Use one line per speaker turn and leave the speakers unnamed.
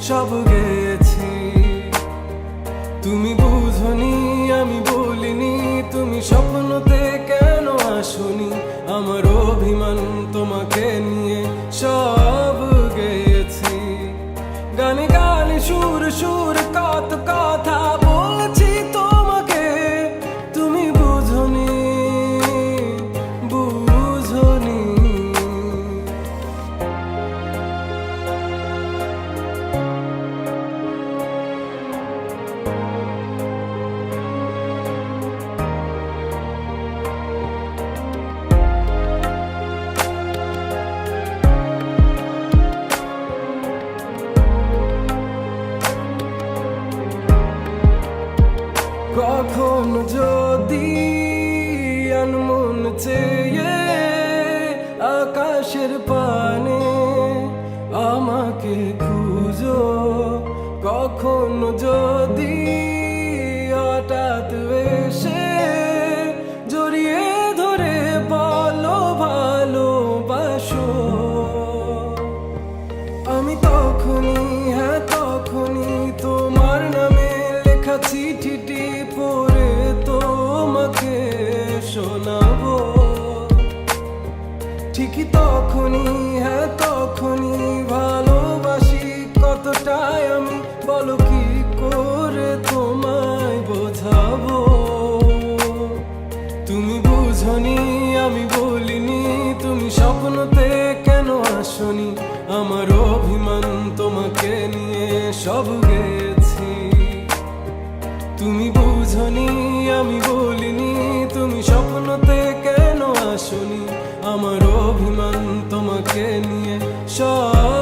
সব গেছি। তুমি বুঝনি আমি বলিনি, তুমি স্বপ্নতে কেন আসনি, আমার অভিমান তোমাকে নিয়ে সব গেছি। গানে গানে সুর সুর কত কথা বলছি তোমাকে, তুমি বুঝনি বুঝনি। কখন যদি আনমন চেয়ে আকাশের পানে আমাকে খুঁজো, কখন যদি হঠাৎ এসে জড়িয়ে ধরে বলো ভালোবাসো, আমি তখনই হ্যাঁ তখনই তোমার নামে লেখা চিঠিটি পড়ে তোমাকে শোনাবো। ঠিকই তখনই হ্যাঁ তখনই ভালোবাসি কতটাই আমি, বলো কি করে তোমায় বোঝাবো। তুমি বুঝনি আমি বলিনি, তুমি স্বপ্নতে কেন আসনি, আমার অভিমান তোমাকে নিয়ে সব গেছি। তুমি বুঝনি আমি বলিনি, তুমি স্বপ্নতে কেন আসনি, আমার অভিমান তোমাকে নিয়ে সব